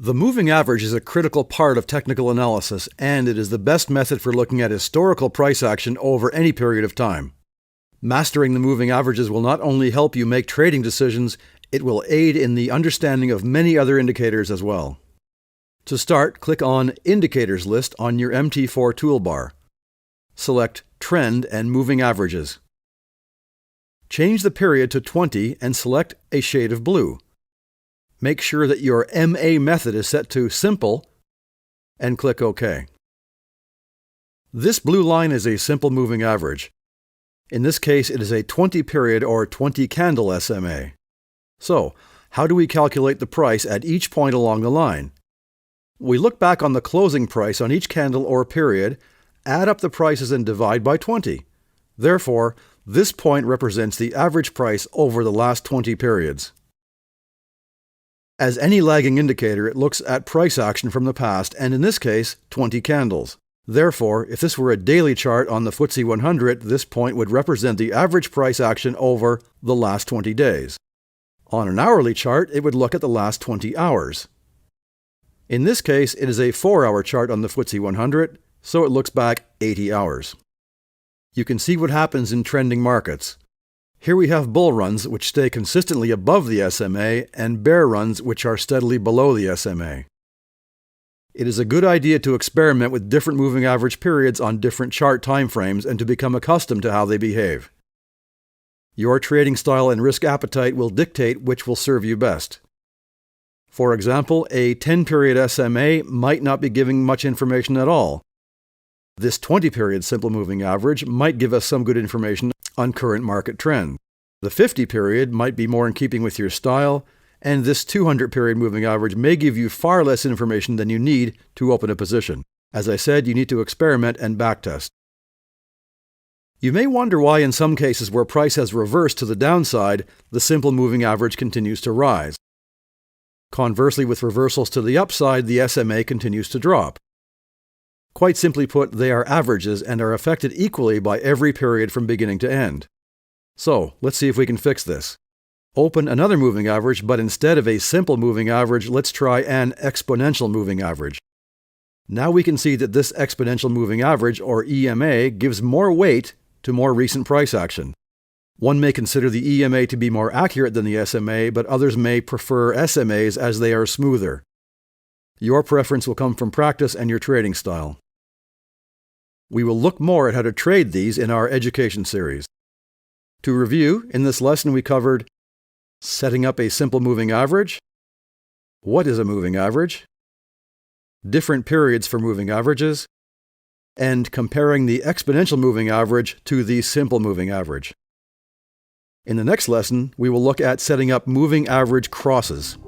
The moving average is a critical part of technical analysis, and it is the best method for looking at historical price action over any period of time. Mastering the moving averages will not only help you make trading decisions, it will aid in the understanding of many other indicators as well. To start, click on Indicators List on your MT4 toolbar. Select Trend and Moving Averages. Change the period to 20 and select a shade of blue. Make sure that your MA method is set to Simple and click OK. This blue line is a simple moving average. In this case, it is a 20-period or 20-candle SMA. So, how do we calculate the price at each point along the line? We look back on the closing price on each candle or period, add up the prices and divide by 20. Therefore, this point represents the average price over the last 20 periods. As any lagging indicator, it looks at price action from the past, and in this case, 20 candles. Therefore, if this were a daily chart on the FTSE 100, this point would represent the average price action over the last 20 days. On an hourly chart, it would look at the last 20 hours. In this case, it is a 4-hour chart on the FTSE 100, so it looks back 80 hours. You can see what happens in trending markets. Here we have bull runs which stay consistently above the SMA and bear runs which are steadily below the SMA. It is a good idea to experiment with different moving average periods on different chart timeframes and to become accustomed to how they behave. Your trading style and risk appetite will dictate which will serve you best. For example, a 10-period SMA might not be giving much information at all. This 20-period simple moving average might give us some good information on current market trend. The 50-period might be more in keeping with your style, and this 200-period moving average may give you far less information than you need to open a position. As I said, you need to experiment and backtest. You may wonder why in some cases where price has reversed to the downside, the simple moving average continues to rise. Conversely, with reversals to the upside, the SMA continues to drop. Quite simply put, they are averages and are affected equally by every period from beginning to end. So, let's see if we can fix this. Open another moving average, but instead of a simple moving average, let's try an exponential moving average. Now we can see that this exponential moving average, or EMA, gives more weight to more recent price action. One may consider the EMA to be more accurate than the SMA, but others may prefer SMAs as they are smoother. Your preference will come from practice and your trading style. We will look more at how to trade these in our education series. To review, in this lesson we covered setting up a simple moving average, what is a moving average, different periods for moving averages, and comparing the exponential moving average to the simple moving average. In the next lesson, we will look at setting up moving average crosses.